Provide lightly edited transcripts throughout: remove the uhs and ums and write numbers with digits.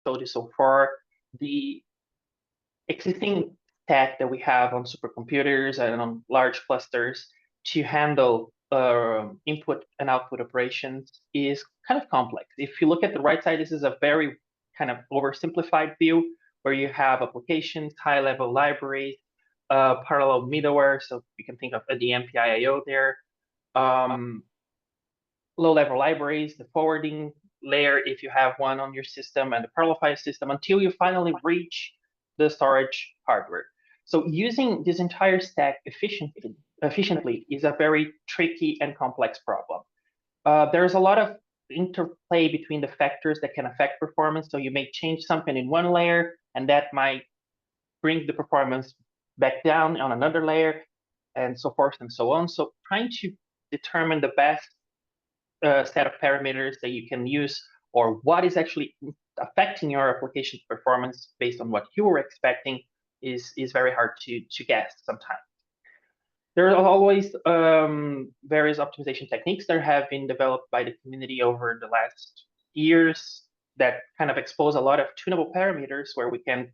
showed you so far, the existing stack that we have on supercomputers and on large clusters to handle input and output operations is kind of complex. If you look at the right side, this is a very kind of oversimplified view where you have applications, high-level libraries, parallel middleware, so you can think of the MPIO there, low-level libraries, the forwarding layer if you have one on your system, and the parallel file system until you finally reach the storage hardware. So using this entire stack efficiently is a very tricky and complex problem. There's a lot of interplay between the factors that can affect performance. So you may change something in one layer, and that might bring the performance back down on another layer, and so forth and so on. So trying to determine the best set of parameters that you can use, or what is actually affecting your application's performance based on what you were expecting is very hard to guess sometimes. There are always various optimization techniques that have been developed by the community over the last years that kind of expose a lot of tunable parameters where we can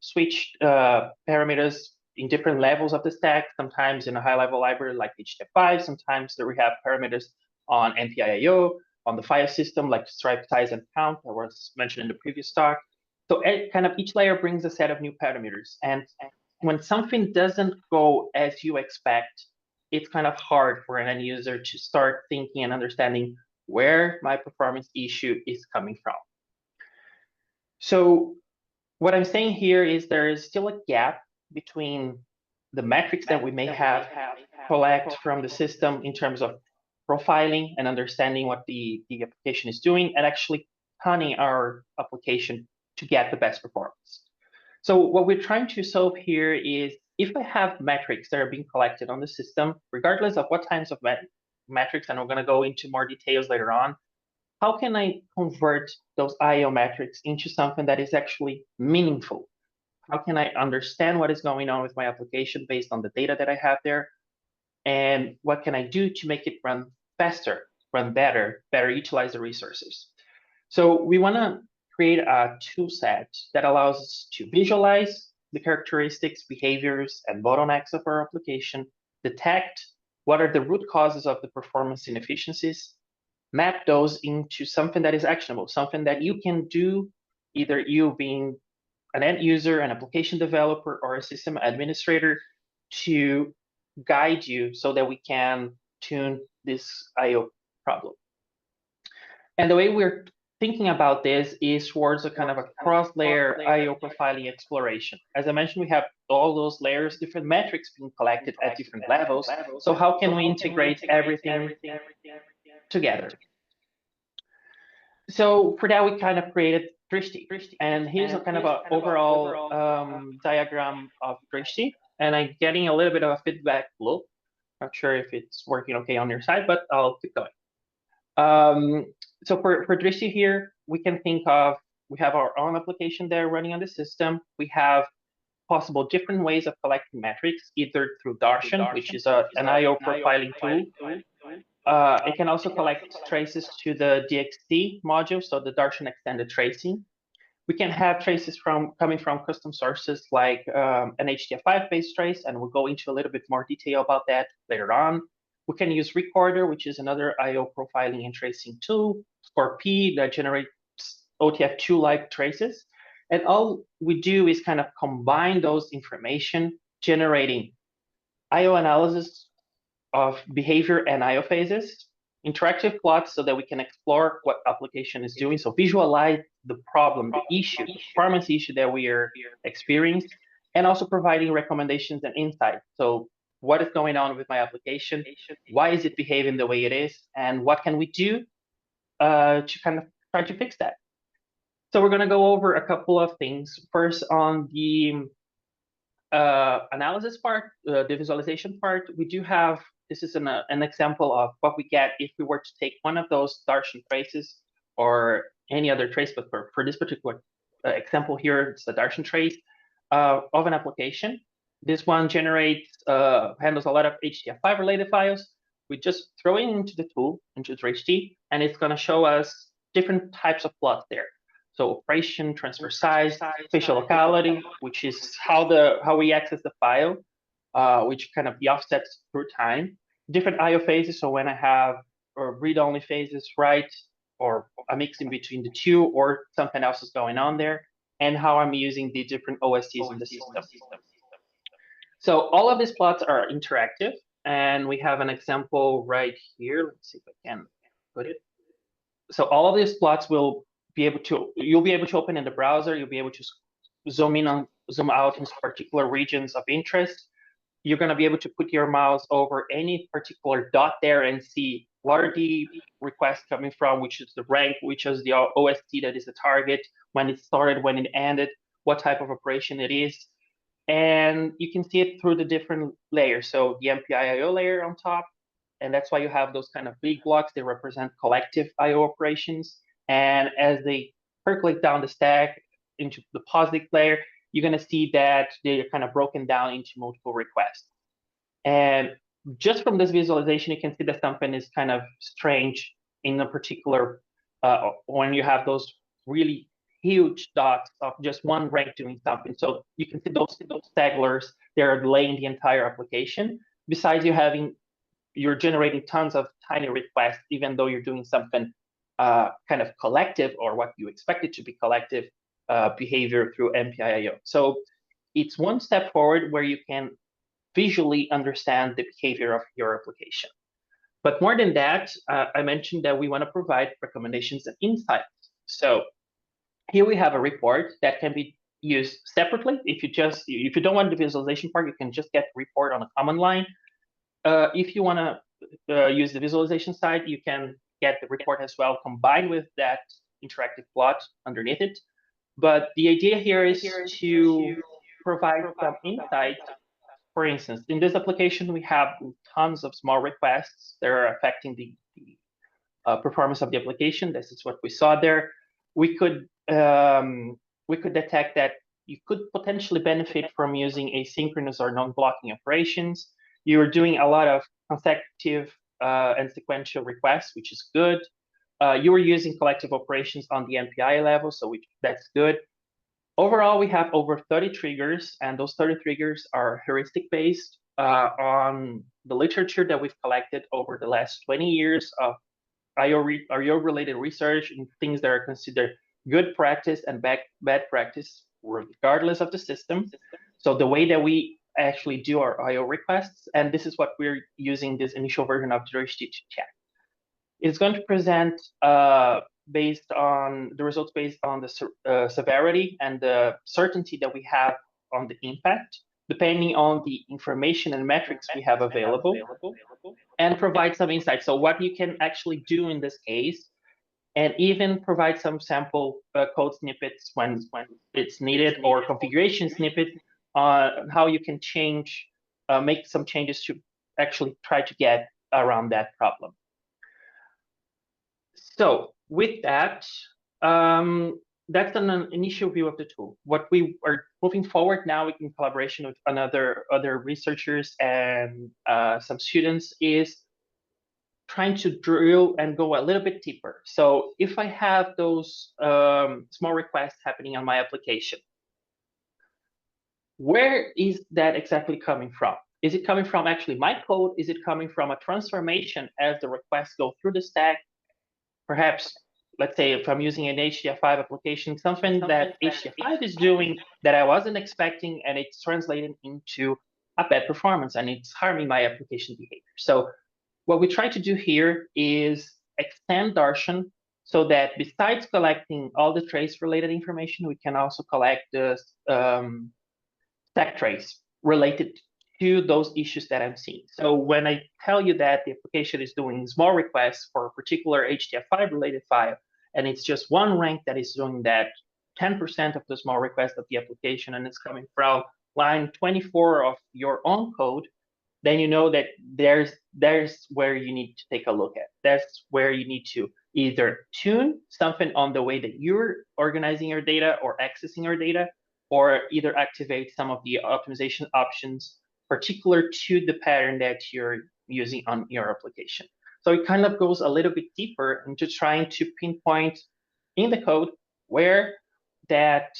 switch parameters in different levels of the stack, sometimes in a high-level library like HTF5, sometimes there we have parameters on MPIO, on the file system like stripe size and count that was mentioned in the previous talk. So kind of each layer brings a set of new parameters. And when something doesn't go as you expect, it's kind of hard for an end user to start thinking and understanding where my performance issue is coming from. So what I'm saying here is there is still a gap between the metrics that we may have collect from the system in terms of profiling and understanding what the application is doing and actually tuning our application to get the best performance. So what we're trying to solve here is if I have metrics that are being collected on the system, regardless of what kinds of metrics, and we're going to go into more details later on, how can I convert those IO metrics into something that is actually meaningful? How can I understand what is going on with my application based on the data that I have there? And what can I do to make it run faster, run better utilize the resources? So we want to create a tool set that allows us to visualize the characteristics, behaviors, and bottlenecks of our application, detect what are the root causes of the performance inefficiencies, map those into something that is actionable, something that you can do, either you being an end user, an application developer, or a system administrator, to guide you so that we can tune this IO problem. And the way we're thinking about this is towards a kind of a cross-layer IO profiling exploration. As I mentioned, we have all those layers, different metrics being collected at different levels. So how can we integrate everything together? So for that, we kind of created Drishti. And here's a kind of an overall diagram of Drishti. And I'm getting a little bit of a feedback loop. Not sure if it's working okay on your side, but I'll keep going. So for Drishti here, we can think of, we have our own application there running on the system. We have possible different ways of collecting metrics, either through Darshan, which is an IO profiling tool. It can also collect traces to the DXT module, so the Darshan extended tracing. We can have traces coming from custom sources like an HTF5-based trace, and we'll go into a little bit more detail about that later on. We can use Recorder, which is another IO profiling and tracing tool, ScoreP, that generates OTF2-like traces. And all we do is kind of combine those information, generating IO analysis of behavior and IO phases, interactive plots so that we can explore what application is doing. So visualize the problem, the issue, the performance issue that we are experiencing, and also providing recommendations and insights. So what is going on with my application? Why is it behaving the way it is? And what can we do to kind of try to fix that? So we're going to go over a couple of things. First, on the analysis part, the visualization part, we do have, this is an example of what we get if we were to take one of those Darshan traces or any other trace, but for this particular example here, it's the Darshan trace of an application. This one generates, handles a lot of HTF5 related files. We just throw it into the tool, into Drishti, and it's going to show us different types of plots there. So operation, transfer size, spatial locality, which is how we access the file, which kind of the offsets through time. Different I/O phases. So when I have read-only phases, right, or a mix in between the two, or something else is going on there, and how I'm using the different OSTs in the system. So all of these plots are interactive, and we have an example right here. Let's see if I can put it. So all of these plots will be able to, you'll be able to open in the browser. You'll be able to zoom in on, zoom out in particular regions of interest. You're going to be able to put your mouse over any particular dot there and see what are the requests coming from, which is the rank, which is the OST that is the target, when it started, when it ended, what type of operation it is. And you can see it through the different layers. So the MPIO layer on top, and that's why you have those kind of big blocks. They represent collective IO operations. And as they percolate down the stack into the POSIX layer, you're going to see that they're kind of broken down into multiple requests. And just from this visualization, you can see that something is kind of strange in a particular, when you have those really huge dots of just one rank doing something. So you can see those stagglers, they're delaying the entire application. Besides you're generating tons of tiny requests, even though you're doing something kind of collective, or what you expect it to be collective behavior through MPIO. So it's one step forward where you can visually understand the behavior of your application. But more than that, I mentioned that we want to provide recommendations and insights. So here we have a report that can be used separately. If you don't want the visualization part, you can just get the report on a command line. If you want to use the visualization side, you can get the report as well, combined with that interactive plot underneath it. But the idea here is to provide some insights. For instance, in this application, we have tons of small requests that are affecting the performance of the application. This is what we saw there. We could detect that you could potentially benefit from using asynchronous or non-blocking operations. You're doing a lot of consecutive and sequential requests, which is good. You were using collective operations on the MPI level, so that's good. Overall, we have over 30 triggers, and those 30 triggers are heuristic based on the literature that we've collected over the last 20 years of IO-related research and things that are considered good practice and bad practice, regardless of the system. So the way that we actually do our IO requests, and this is what we're using this initial version of the heuristic to check. It's going to present based on the results based on the severity and the certainty that we have on the impact, depending on the information and metrics we have available, and provide some insights. So what you can actually do in this case, and even provide some sample code snippets when it's needed, or configuration snippet on how you can make some changes to actually try to get around that problem. So with that, that's an initial view of the tool. What we are moving forward now in collaboration with other researchers and some students is trying to drill and go a little bit deeper. So if I have those small requests happening on my application, where is that exactly coming from? Is it coming from actually my code? Is it coming from a transformation as the requests go through the stack? Perhaps, let's say if I'm using an HDF5 application, something that HDF5 is doing that I wasn't expecting, and it's translating into a bad performance, and it's harming my application behavior. So what we try to do here is extend Darshan so that besides collecting all the trace-related information, we can also collect the stack trace related to those issues that I'm seeing. So when I tell you that the application is doing small requests for a particular HDF5 related file, and it's just one rank that is doing that 10% of the small request of the application, and it's coming from line 24 of your own code, then you know that there's where you need to take a look at. That's where you need to either tune something on the way that you're organizing your data or accessing your data, or either activate some of the optimization options particular to the pattern that you're using on your application. So it kind of goes a little bit deeper into trying to pinpoint in the code where that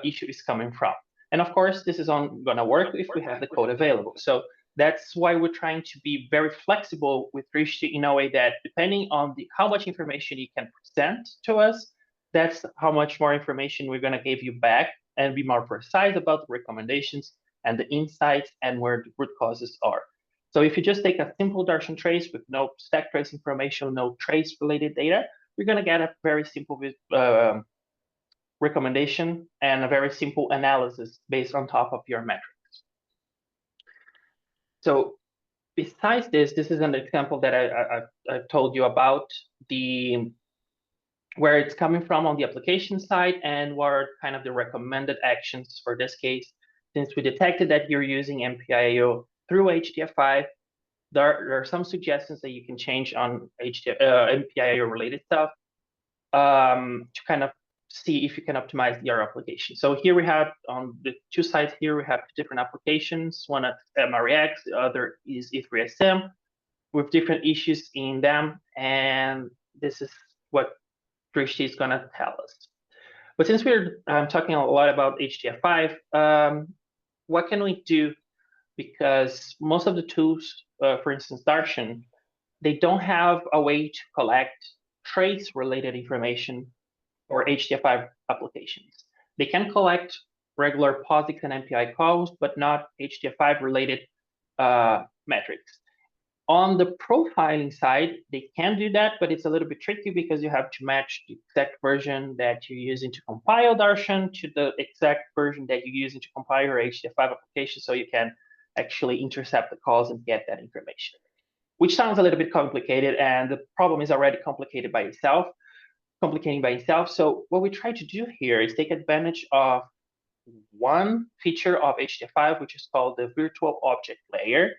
issue is coming from. And of course, this is going to work if we have the code available. So that's why we're trying to be very flexible with Drishti in a way that depending on how much information you can present to us, that's how much more information we're going to give you back and be more precise about the recommendations and the insights and where the root causes are. So if you just take a simple Darshan trace with no stack trace information, no trace related data, we're going to get a very simple recommendation and a very simple analysis based on top of your metrics. So besides this is an example that I told you about where it's coming from on the application side and what are kind of the recommended actions for this case. Since we detected that you're using MPIO through HDF5, there are some suggestions that you can change on MPIO related stuff to kind of see if you can optimize your application. So here we have on the two sides here, we have different applications. One at MREX, the other is E3SM with different issues in them. And this is what Drishti is going to tell us. But since we're talking a lot about HDF5, what can we do? Because most of the tools, for instance, Darshan, they don't have a way to collect trace-related information for HDF5 applications. They can collect regular POSIX and MPI calls, but not HDF5-related metrics. On the profiling side, they can do that, but it's a little bit tricky because you have to match the exact version that you're using to compile Darshan to the exact version that you're using to compile your HDF5 application, so you can actually intercept the calls and get that information, which sounds a little bit complicated, and the problem is already complicating by itself. So what we try to do here is take advantage of one feature of HDF5, which is called the virtual object layer,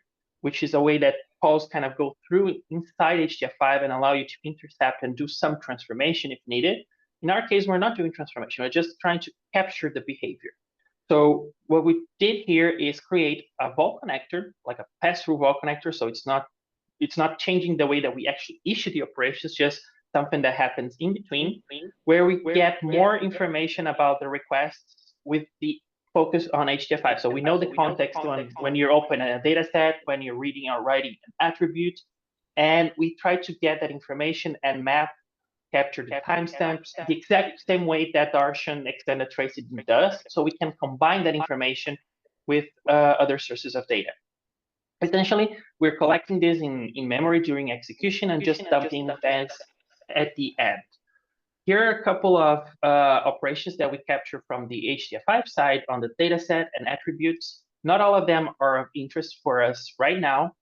which is a way that calls kind of go through inside HDF5 and allow you to intercept and do some transformation if needed. In our case, we're not doing transformation. We're just trying to capture the behavior. So what we did here is create a vol connector, like a pass-through vol connector. So it's not changing the way that we actually issue the operations, just something that happens in between, where we get more information about the requests with the focus on HDF5. So we know the context when you're opening a data set, when you're reading or writing an attribute, and we try to get that information and capture the timestamps the exact same way that Darshan extended tracing does, so we can combine that information with other sources of data. Essentially, we're collecting this in memory during execution and just dumping events at the end. Here are a couple of operations that we capture from the HDF5 side on the dataset and attributes. Not all of them are of interest for us right now.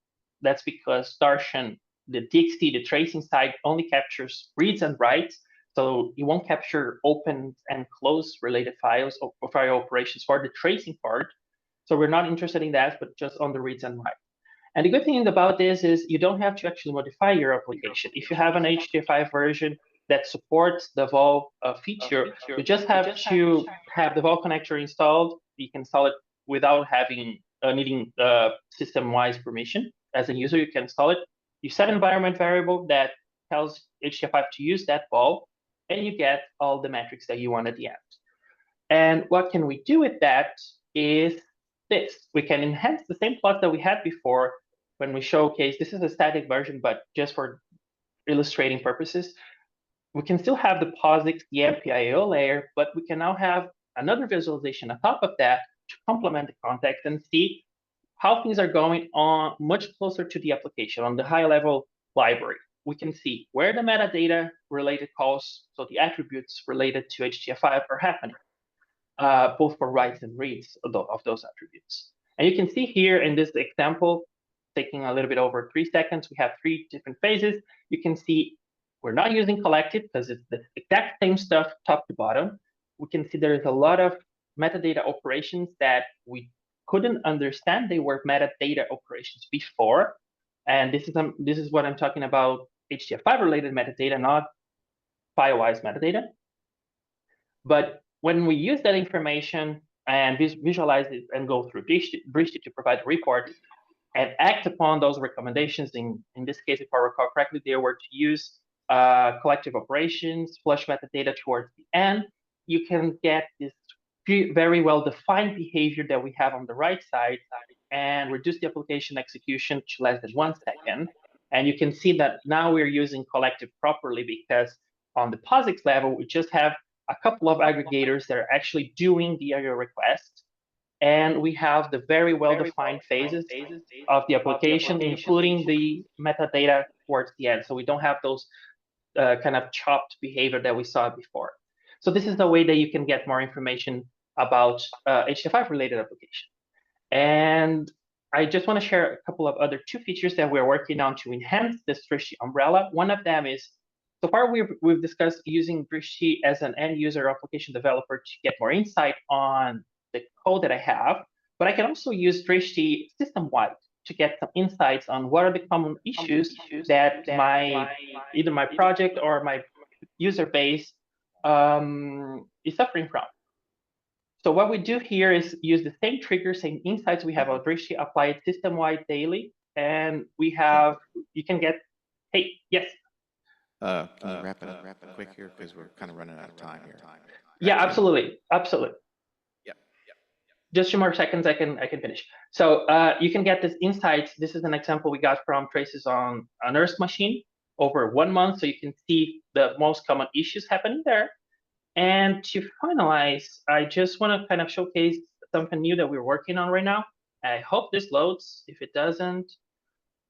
That's because Darshan, the DXT, the tracing side, only captures reads and writes. So it won't capture open and close related files or file operations for the tracing part. So we're not interested in that, but just on the reads and writes. And the good thing about this is you don't have to actually modify your application. If you have an HDF5 version that supports the vol feature, you just have to have the vol connector installed. You can install it without needing system-wise permission. As a user, you can install it. You set an environment variable that tells HDF5 to use that vol, and you get all the metrics that you want at the end. And what can we do with that is this. We can enhance the same plot that we had before when we showcase. This is a static version, but just for illustrating purposes, we can still have the POSIX, the MPIO layer, but we can now have another visualization on top of that to complement the context and see how things are going on much closer to the application on the high-level library. We can see where the metadata related calls, so the attributes related to HDF5 are happening, both for writes and reads of those attributes. And you can see here in this example, taking a little bit over 3 seconds, we have 3 different phases. You can see we're not using collected because it's the exact same stuff top to bottom. We can see there's a lot of metadata operations that we couldn't understand. They were metadata operations before. And this is what I'm talking about, HDF5 related metadata, not file-wise metadata. But when we use that information and visualize it and go through Drishti to provide the report and act upon those recommendations, in this case, if I recall correctly, they were to use collective operations, flush metadata towards the end, you can get this very well-defined behavior that we have on the right side and reduce the application execution to less than 1 second. And you can see that now we're using collective properly because on the POSIX level, we just have a couple of aggregators that are actually doing the IO request. And we have the very well-defined phases of the application, including the metadata towards the end. So we don't have those kind of chopped behavior that we saw before. So this is the way that you can get more information about HDF5 related application. And I just want to share a couple of other 2 features that we're working on to enhance this Drishti umbrella. One of them is, so far we've discussed using Drishti as an end user application developer to get more insight on the code that I have, but I can also use Drishti system-wide to get some insights on what are the common issues that either my project or my user base is suffering from. So what we do here is use the same triggers, same insights we have on Drishti, apply it system-wide daily, and we have, you can get, hey, yes. Can you wrap it up quick here, because we're kind of running out of time here. Yeah, absolutely, absolutely. Yep. Just 2 more seconds, I can finish. So you can get this insights. This is an example we got from traces on an Earth machine over 1 month, so you can see the most common issues happening there. And to finalize, I just want to kind of showcase something new that we're working on right now. I hope this loads. If it doesn't,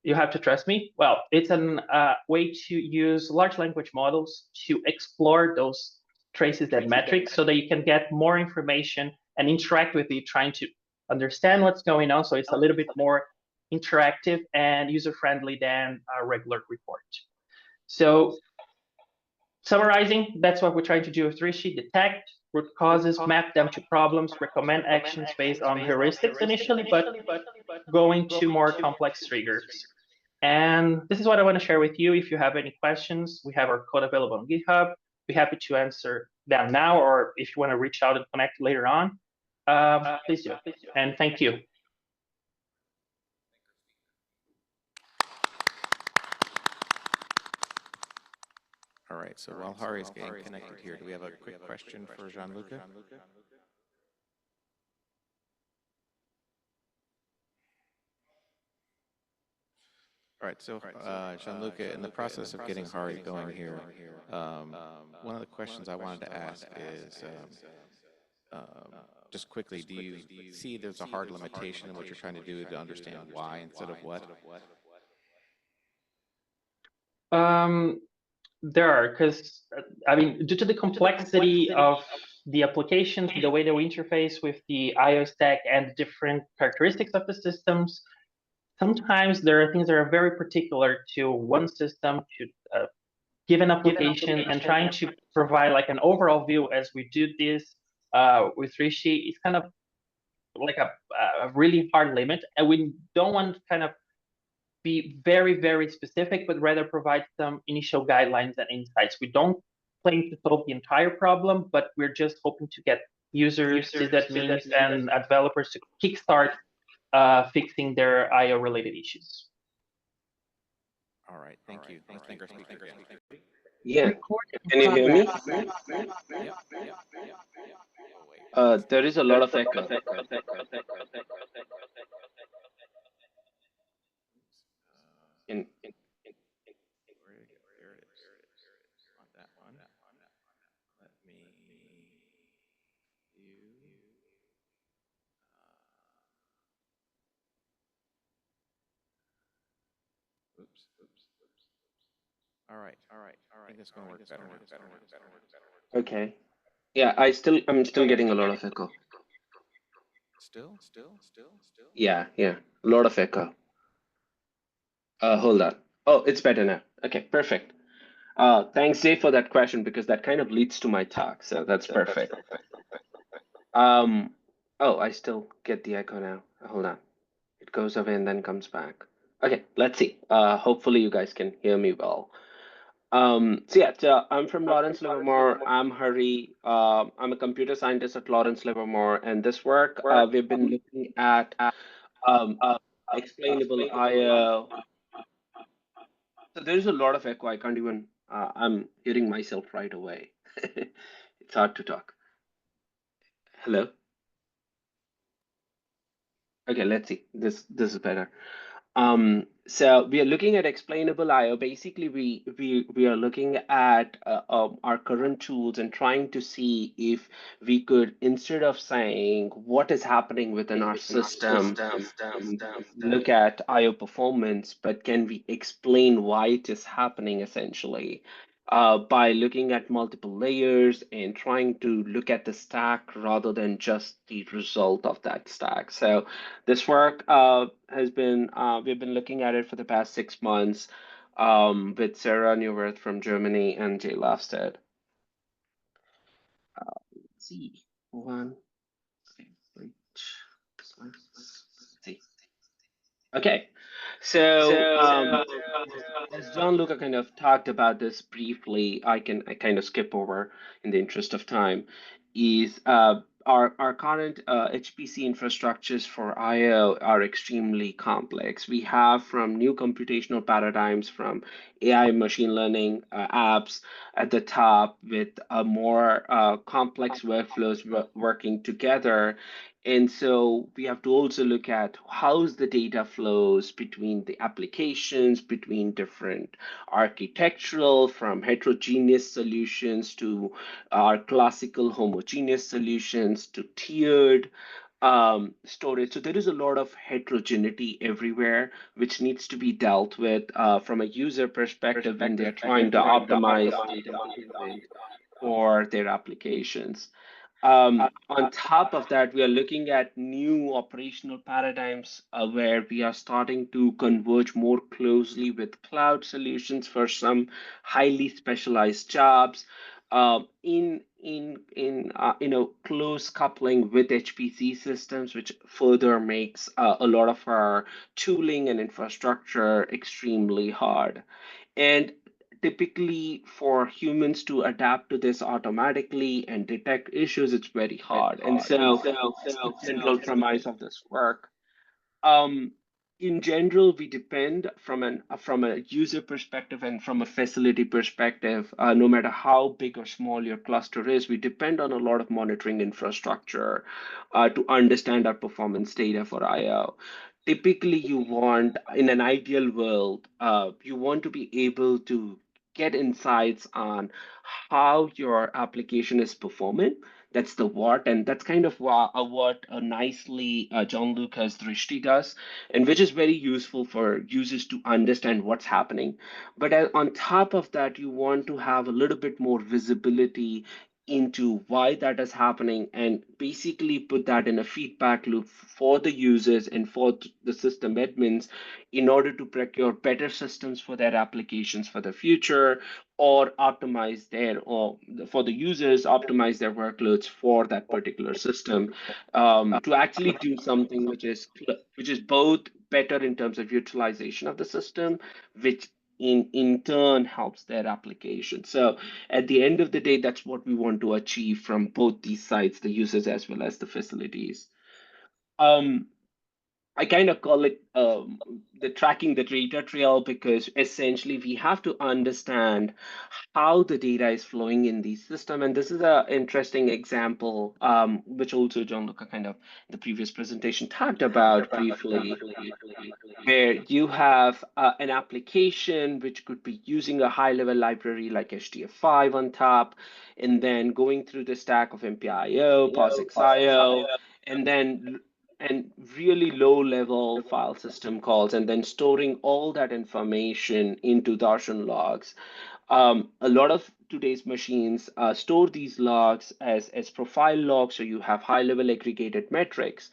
you have to trust me. Well, it's a way to use large language models to explore those traces and metrics so that you can get more information and interact with it, trying to understand what's going on. So it's a little bit more interactive and user-friendly than a regular report. So summarizing, that's what we're trying to do with Drishti: detect root causes, map them to problems, recommend actions based on heuristics initially, but going to more complex triggers. And this is what I want to share with you. If you have any questions, we have our code available on GitHub. Be happy to answer them now, or if you want to reach out and connect later on, please do. And thank you. All right, so while Hari is getting connected here, do we have a quick question for Gianluca? All right, so Gianluca, in the process of getting Hari going here, one of the questions I wanted to ask is, just quickly, do you see there's a hard limitation in what you're trying to do to understand why instead of what? There are, because I mean, due to the complexity of the applications, the way that we interface with the IO stack and different characteristics of the systems, sometimes there are things that are very particular to one system, to give an application, and trying to provide like an overall view as we do this with Rishi is kind of like a really hard limit, and we don't want to kind of be very, very specific, but rather provide some initial guidelines and insights. We don't claim to solve the entire problem, but we're just hoping to get users, sysadmins, and developers to kickstart fixing their IO-related issues. All right, thank you. Thank you. Yeah, can you hear me? There is a lot of echo. All right. I think it's going to work better. Okay. Yeah, I'm still getting a lot of echo. Still. Yeah, a lot of echo. Hold on. Oh, it's better now. Okay, perfect. Thanks, Jay, for that question, because that kind of leads to my talk. So that's perfect. Oh, I still get the echo now. Hold on. It goes away and then comes back. Okay, let's see. Hopefully you guys can hear me well. So I'm from Lawrence Livermore. I'm Hari. I'm a computer scientist at Lawrence Livermore, and this work we've been looking at explainable IO. So there's a lot of echo. I can't even. I'm hearing myself right away. It's hard to talk. Hello? Okay, let's see. This is better. So we are looking at explainable IO. Basically, we are looking at our current tools and trying to see if we could, instead of saying what is happening within our system, look at IO performance, but can we explain why it is happening essentially? By looking at multiple layers and trying to look at the stack rather than just the result of that stack. So this work has been, we've been looking at it for the past 6 months with Sarah Neuwirth from Germany and Jay Lafstead. Let's see, one, wait, let's see. Okay, so as Gianluca kind of talked about this briefly, I kind of skip over in the interest of time. Is our current HPC infrastructures for IO are extremely complex. We have from new computational paradigms, from AI machine learning apps at the top, with more complex workflows working together. And so we have to also look at how's the data flows between the applications, between different architectural, from heterogeneous solutions to our classical homogeneous solutions to tiered storage. So there is a lot of heterogeneity everywhere, which needs to be dealt with from a user perspective when they're trying to optimize data movement for their applications. On top of that, we are looking at new operational paradigms where we are starting to converge more closely with cloud solutions for some highly specialized jobs. In close coupling with HPC systems, which further makes a lot of our tooling and infrastructure extremely hard. And typically for humans to adapt to this automatically and detect issues, it's very hard. And so that's the general premise of this work. Um, in general, we depend from a user perspective and from a facility perspective, no matter how big or small your cluster is, we depend on a lot of monitoring infrastructure to understand our performance data for IO. Typically, you want, in an ideal world, you want to be able to get insights on how your application is performing. That's the what, and that's kind of what nicely John Lucas Drishti does, and which is very useful for users to understand what's happening. But on top of that, you want to have a little bit more visibility into why that is happening and basically put that in a feedback loop for the users and for the system admins in order to procure better systems for their applications for the future, or optimize their, or for the users, optimize their workloads for that particular system, to actually do something which is both better in terms of utilization of the system, which in turn helps their application. So at the end of the day, that's what we want to achieve from both these sides, the users as well as the facilities. Um, I kind of call it the tracking the data trail, because essentially we have to understand how the data is flowing in the system. And this is an interesting example, which also John Luca kind of in the previous presentation talked about briefly, where you have an application which could be using a high-level library like HDF5 on top, and then going through the stack of MPIO, POSIXIO, and then and really low-level file system calls, and then storing all that information into Darshan logs. A lot of today's machines store these logs as profile logs, so you have high-level aggregated metrics.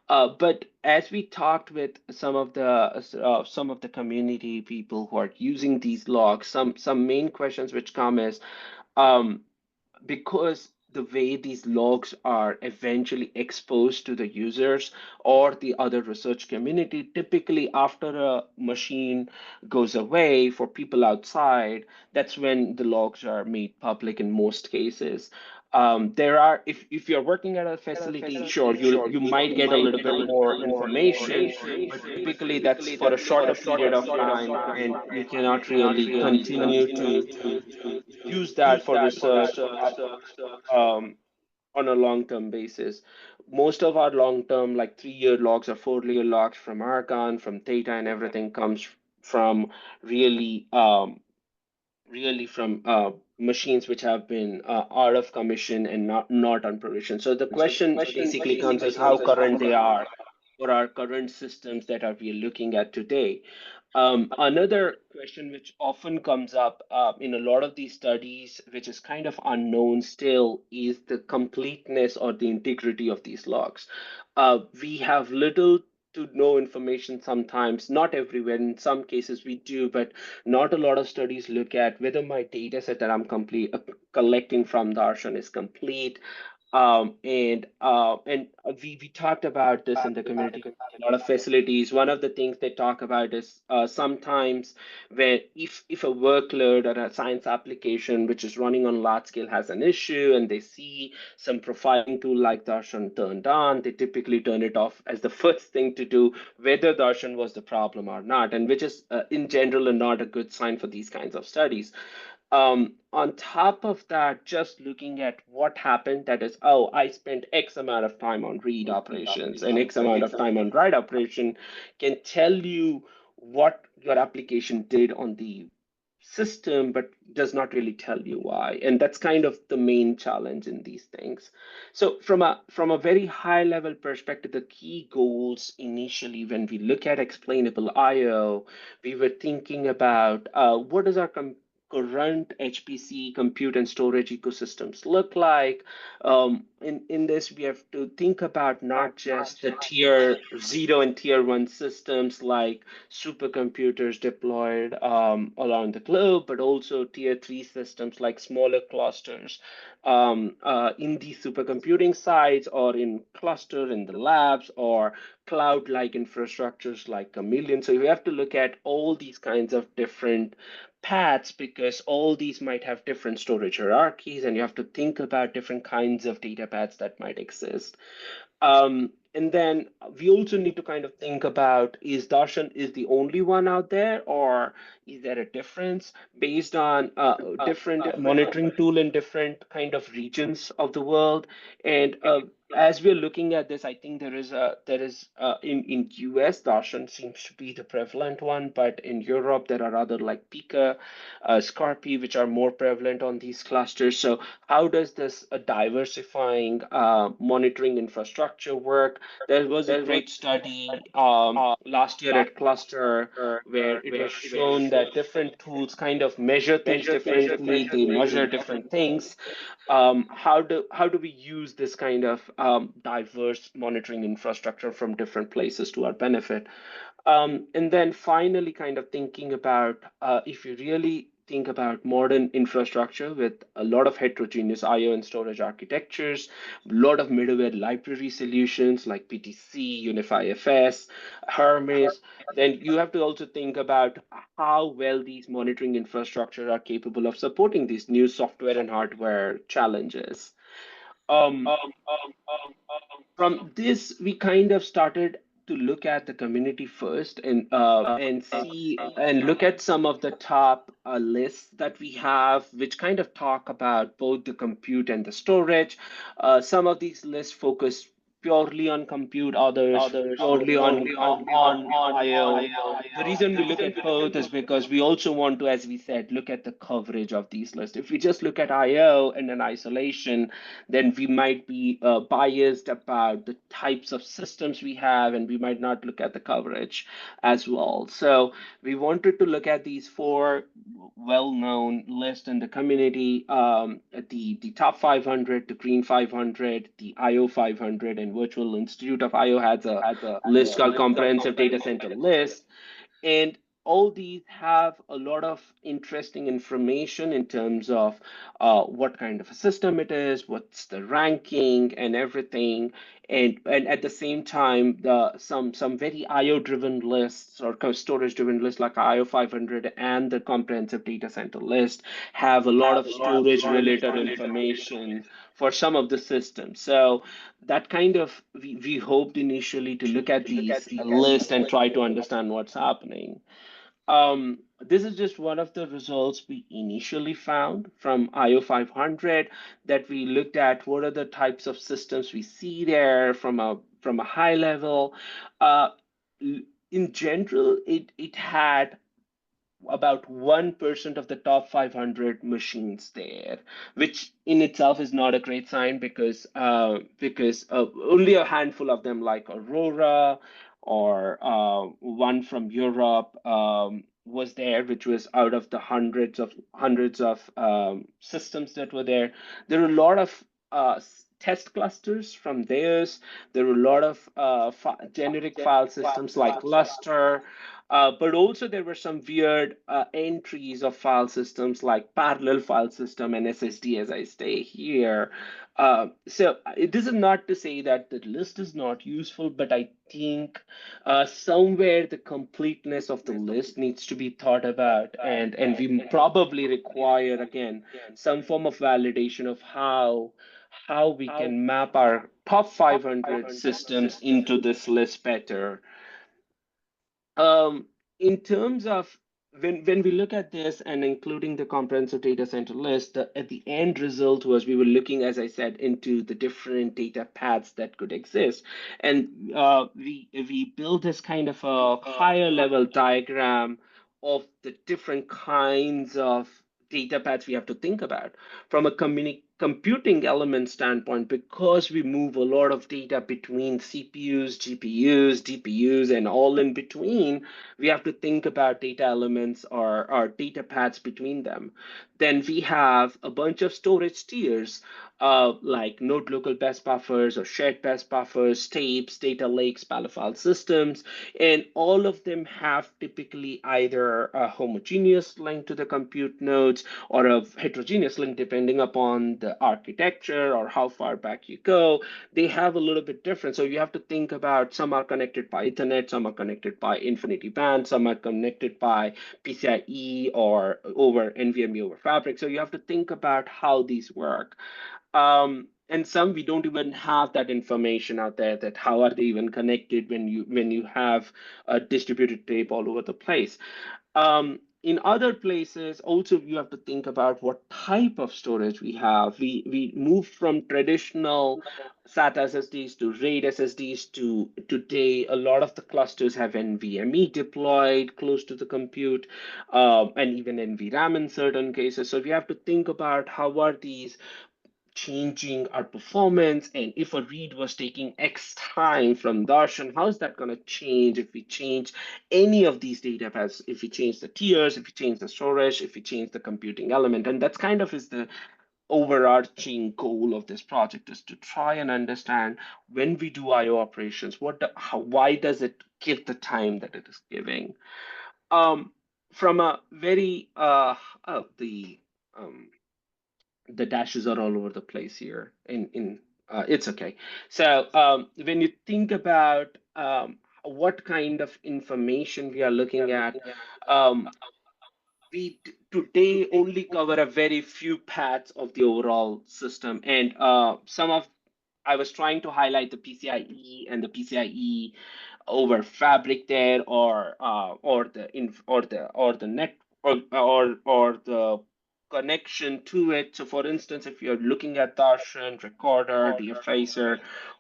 But as we talked with some of the community people who are using these logs, some main questions which come is, um, because the way these logs are eventually exposed to the users or the other research community, typically after a machine goes away for people outside, that's when the logs are made public in most cases. There are, if you're working at a facility, sure, you might get a little bit more information, but typically that's for a shorter period of time, and you cannot really continue to use that for research. Um, on a long-term basis. Most of our long-term, like 3-year logs or 4-year logs from Argonne, from Theta, and everything comes from really really from machines which have been out of commission and not on provision. So the question basically comes as how current they are for our current systems that are we looking at today. Another question which often comes up in a lot of these studies, which is kind of unknown still, is the completeness or the integrity of these logs. We have little to no information sometimes, not everywhere. In some cases we do, but not a lot of studies look at whether my data set that I'm collecting from Darshan is complete. We talked about this in the community. A lot of facilities. One of the things they talk about is sometimes where if a workload or a science application which is running on large scale has an issue and they see some profiling tool like Darshan turned on, they typically turn it off as the first thing to do, whether Darshan was the problem or not, and which is in general not a good sign for these kinds of studies. On top of that, just looking at what happened, that is, oh, I spent X amount of time on read operations and X amount of time on write operation, can tell you what your application did on the system, but does not really tell you why. And that's kind of the main challenge in these things. So from a very high level perspective, the key goals initially when we look at explainable IO, we were thinking about what does our current HPC compute and storage ecosystems look like. In this, we have to think about not just the tier 0 and tier 1 systems like supercomputers deployed around the globe, but also tier 3 systems like smaller clusters in these supercomputing sites or in cluster in the labs or cloud-like infrastructures like Chameleon. So we have to look at all these kinds of different paths because all these might have different storage hierarchies and you have to think about different kinds of data paths that might exist. And then we also need to kind of think about, is Darshan is the only one out there, or is there a difference based on different monitoring tool in different kind of regions of the world? And as we're looking at this, I think there is in US Darshan seems to be the prevalent one, but in Europe there are other like Pika, Scarpi, which are more prevalent on these clusters. So how does this diversifying monitoring infrastructure work? There was a great study last year at Cluster where it was shown that different tools kind of measure things differently. They measure different things. How do we use this kind of diverse monitoring infrastructure from different places to our benefit? And then finally, kind of thinking about if you really think about modern infrastructure with a lot of heterogeneous IO and storage architectures, a lot of middleware library solutions like PTC, UniFi-FS, Hermes, then you have to also think about how well these monitoring infrastructure are capable of supporting these new software and hardware challenges. Um, from this, we kind of started to look at the community first and see and look at some of the top lists that we have, which kind of talk about both the compute and the storage. Some of these lists focus purely on compute, others purely on IO. The reason we look at both is because we also want to, as we said, look at the coverage of these lists. If we just look at IO in an isolation, then we might be biased about the types of systems we have, and we might not look at the coverage as well. So we wanted to look at these four well-known lists in the community, the top 500, the green 500, the IO 500, and Virtual Institute of IO has a list called Comprehensive Data Center List. And all these have a lot of interesting information in terms of what kind of a system it is, what's the ranking and everything. And at the same time, some very IO driven lists or storage driven lists like IO 500 and the comprehensive data center list have a lot of storage related information for some of the systems. So that kind of we hoped initially to look at these lists and try to understand what's happening. this is just one of the results we initially found from IO 500, that we looked at what are the types of systems we see there from a high level. Uh, in general, it had about 1% of the top 500 machines there, which in itself is not a great sign, because only a handful of them, like Aurora or one from Europe, was there, which was out of the hundreds of systems that were there. There were a lot of test clusters from theirs. There were a lot of generic file systems like Luster, but also there were some weird entries of file systems like parallel file system and SSD, as I stay here. This is not to say that the list is not useful, but I think somewhere the completeness of the list needs to be thought about, and we probably require, again, some form of validation of how we can map our top 500 systems into this list better. Um, in terms of when we look at this and including the comprehensive data center list, at the end result was we were looking, as I said, into the different data paths that could exist, and we built this kind of a higher level diagram of the different kinds of data paths we have to think about from a computing element standpoint, because we move a lot of data between CPUs, GPUs, DPUs, and all in between. We have to think about data elements or data paths between them. Then we have a bunch of storage tiers, like node local best buffers or shared best buffers, tapes, data lakes, file systems, and all of them have typically either a homogeneous link to the compute nodes or a heterogeneous link depending upon the architecture or how far back you go. They have a little bit different. So you have to think about, some are connected by Ethernet, some are connected by Infinity Band, some are connected by PCIe or over NVMe over Fabric. So you have to think about how these work. And some we don't even have that information out there, that how are they even connected when you have a distributed tape all over the place. In other places, also you have to think about what type of storage we have. We moved from traditional SATA SSDs to RAID SSDs to today. A lot of the clusters have NVMe deployed close to the compute, and even NVRAM in certain cases. So we have to think about how are these changing our performance, and if a read was taking X time from Darshan, how is that going to change if we change any of these data paths, if we change the tiers, if we change the storage, if we change the computing element. And that's kind of is the overarching goal of this project, is to try and understand, when we do IO operations, why does it give the time that it is giving. From a very the dashes are all over the place here in it's okay. So when you think about what kind of information we are looking at, um, today only cover a very few paths of the overall system, and some of I was trying to highlight the PCIe and the PCIe over Fabric there, or the net, or the connection to it. So for instance, if you're looking at Darshan, Recorder, Defacer,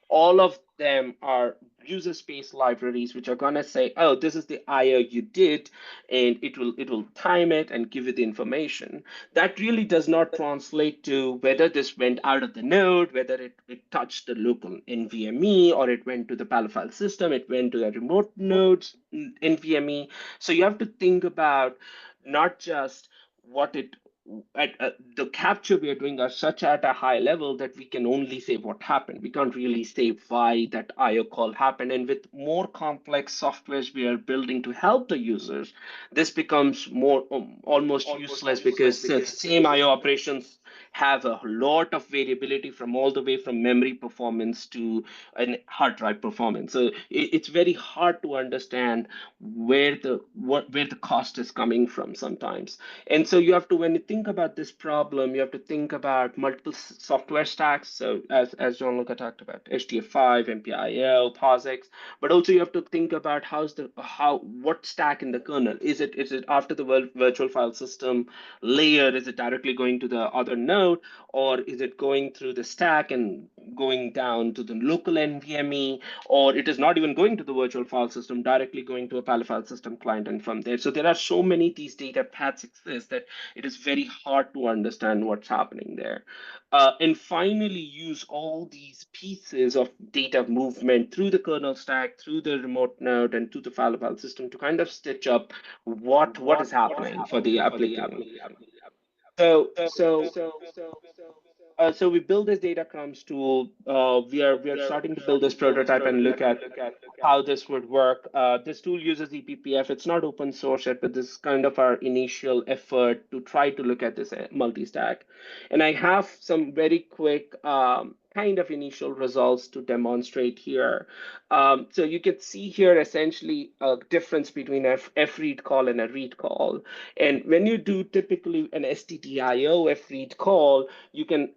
all of them are user space libraries which are gonna say, oh, this is the IO you did, and it will time it and give you the information. That really does not translate to whether this went out of the node, whether it touched the local NVMe, or it went to the file system, it went to the remote nodes NVMe. So you have to think about not just what it at the capture we are doing are such at a high level that we can only say what happened. We can't really say why that IO call happened. And with more complex softwares we are building to help the users, this becomes more almost useless, because the same IO operations have a lot of variability from all the way from memory performance to an hard drive performance. So it's very hard to understand where the cost is coming from sometimes. And so you have to, when you think about this problem, you have to think about multiple software stacks. So as Gianluca talked about, HDF5, MPIO, POSIX, but also you have to think about what stack in the kernel is it after the virtual file system layer? Is it directly going to the other node, or is it going through the stack and going down to the local NVMe, or it is not even going to the virtual file system, directly going to a Palo file system client and from there? So there are so many these data paths exist that it is very hard to understand what's happening there. And finally, use all these pieces of data movement through the kernel stack, through the remote node, and to the file system to kind of stitch up what is happening for the application. So we build this data crumbs tool. We are starting to build this prototype and look at how this would work. This tool uses ePPF. It's not open source yet, but this is kind of our initial effort to try to look at this multi-stack. And I have some very quick kind of initial results to demonstrate here. So you can see here essentially a difference between F read call and a read call. And when you do typically an STDIO F read call, you can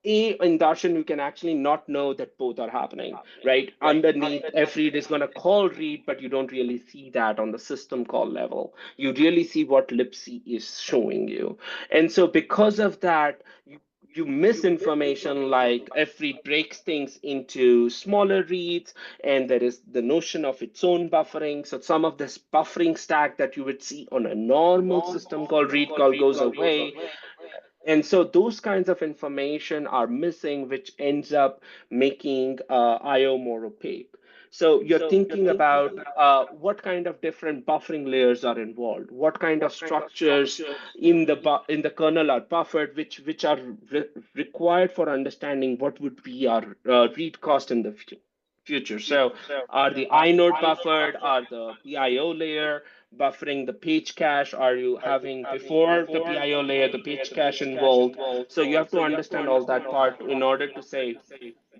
in Darshan, you can actually not know that both are happening, right? Underneath, fread is going to call read, but you don't really see that on the system call level. You really see what libc is showing you. And so because of that, you miss information like fread breaks things into smaller reads, and there is the notion of its own buffering. So some of this buffering stack that you would see on a normal system call read call goes away, and so those kinds of information are missing, which ends up making IO more opaque. So you're thinking about what kind of different buffering layers are involved, what kind of structures in the kernel are buffered, which are required for understanding what would be our read cost in the future. So are the inode buffered? Are the PIO layer buffering the page cache? Are you having before the PIO layer the page cache involved? So you have to understand all that part in order to say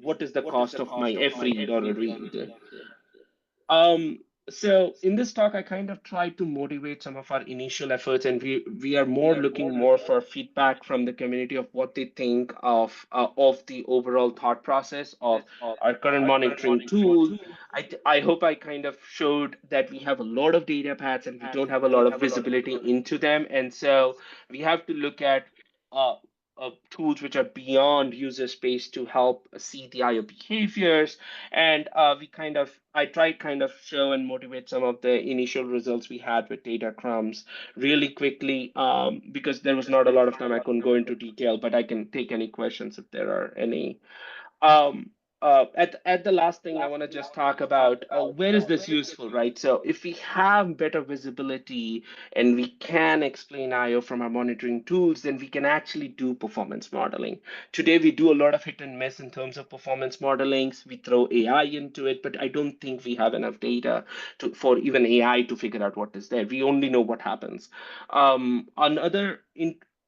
what is the cost of my F read or a read. Um, so in this talk, I kind of try to motivate some of our initial efforts, and we are more looking more for feedback from the community of what they think of the overall thought process of our current monitoring tool. I hope I kind of showed that we have a lot of data paths and we don't have a lot of visibility into them, and so we have to look at uh, tools which are beyond user space to help see the IO behaviors. And I tried kind of show and motivate some of the initial results we had with data crumbs really quickly, because there was not a lot of time. I couldn't go into detail, but I can take any questions if there are any. um at the last thing, I want to just talk about where is this useful, right? So if we have better visibility and we can explain IO from our monitoring tools, then we can actually do performance modeling. Today we do a lot of hit and miss in terms of performance modelings. We throw AI into it, but I don't think we have enough data for even AI to figure out what is there. We only know what happens. Another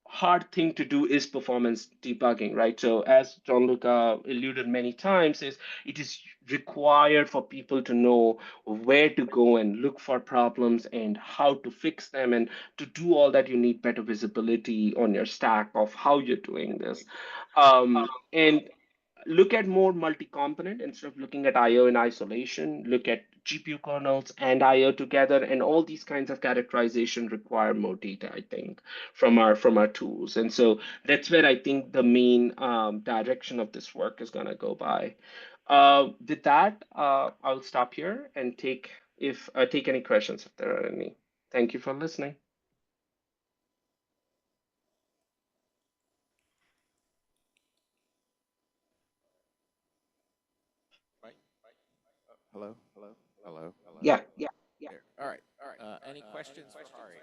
hard thing to do is performance debugging, right? So as Gianluca alluded many times, is it is required for people to know where to go and look for problems and how to fix them. And to do all that, you need better visibility on your stack of how you're doing this. And look at more multi-component instead of looking at IO in isolation. Look at GPU kernels and IO together, and all these kinds of characterization require more data, I think, from our tools. And so that's where I think the main direction of this work is going to go by. With that, I'll stop here and take any questions if there are any. Thank you for listening. Right? Hello? Hello? Hello? Yeah. There. All right. Any questions for Hari?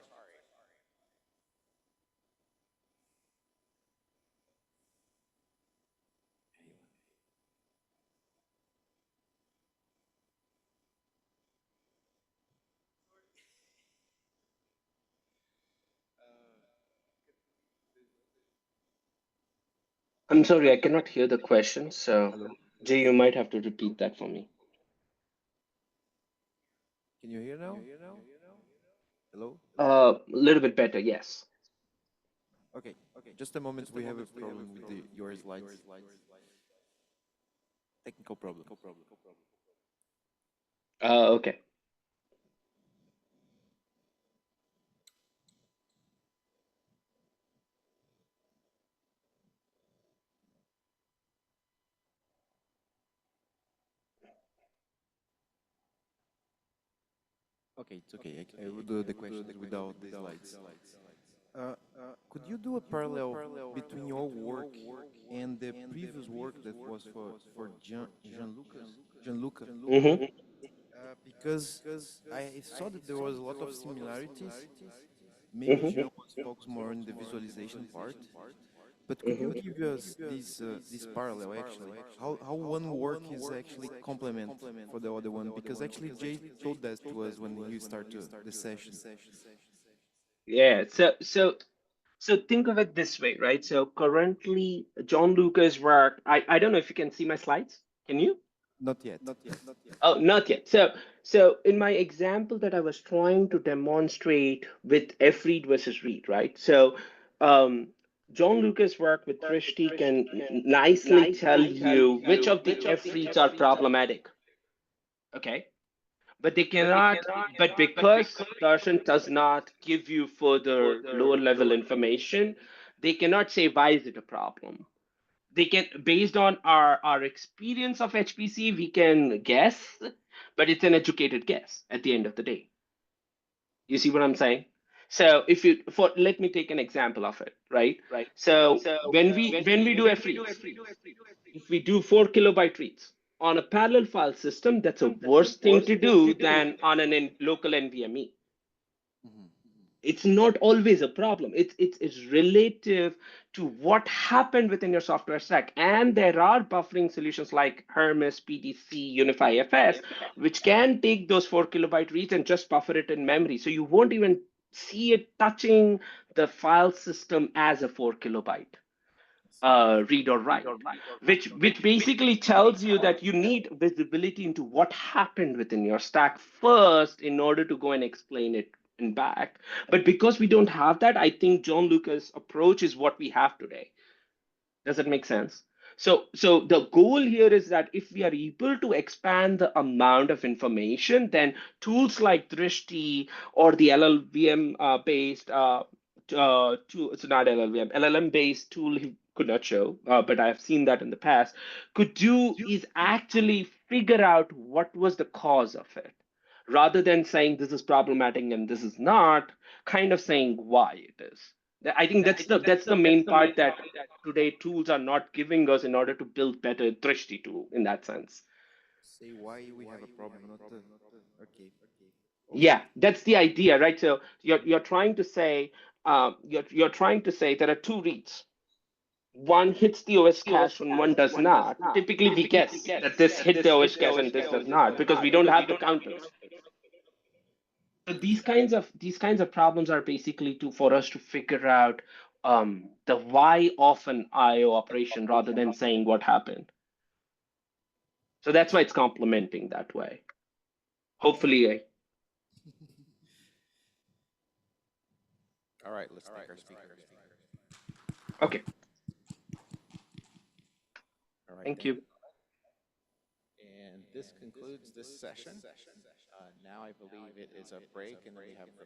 I'm sorry, I cannot hear the question, so Hello? Jay, you might have to repeat that for me. Can you hear now? Hello? A little bit better, yes. Okay, just a moment. We have a problem with your slides. Technical problem. Okay. Okay, it's okay. I will do the questions without the slides. Uh, could you do a parallel between your work and the previous work that was for Gianluca? Mm-hmm. Because I saw that there was a lot of similarities. Maybe Mm-hmm. Jean was focused more on the visualization part, but could you Mm-hmm. give us this parallel actually? How one work is actually complement for the other one? Because actually Jay told that to us when you started the session. Yeah. So think of it this way, right? So currently, John Lucas' work. I don't know if you can see my slides. Can you? Not yet. Oh, not yet. So in my example that I was trying to demonstrate with F read versus read, right? So, um, John Lucas' work with Drishti can nicely tell you which of the F reads are problematic. Okay, but they cannot. But because Darshan does not give you further lower level information, they cannot say why is it a problem. They can, based on our experience of HPC, we can guess, but it's an educated guess at the end of the day. You see what I'm saying? So if you, for, let me take an example of it, right? So when we do F reads, if we do 4 kilobyte reads on a parallel file system, that's a worse thing to do than on an local NVMe. Mhm. It's not always a problem. It's relative to what happened within your software stack, and there are buffering solutions like Hermes, PDC, Unify FS, which can take those 4 kilobyte reads and just buffer it in memory, so you won't even see it touching the file system as a 4 kilobyte read or write, which basically tells you that you need visibility into what happened within your stack first in order to go and explain it and back. But because we don't have that, I think John Lucas' approach is what we have today. Does it make sense? So the goal here is that if we are able to expand the amount of information, then tools like Drishti or the LLVM based it's not LLVM, LLM based tool he could not show, but I have seen that in the past, could do is actually figure out what was the cause of it, rather than saying this is problematic and this is not, kind of saying why it is. I think that's the main part that today tools are not giving us in order to build better Drishti tool in that sense. Say why we have a problem, not okay. Yeah, that's the idea, right? So you're trying to say you're trying to say there are two reads. One hits the OS cache and one does not. Typically, we guess that this hit the OS cache and this does not because we don't have the counters. So these kinds of problems are basically to for us to figure out the why of an IO operation rather than saying what happened. So that's why it's complementing that way. Hopefully, All right, let's take our speaker. okay. All right, Thank thank you. you. And this concludes this session. Now I believe it is a break, and then we have the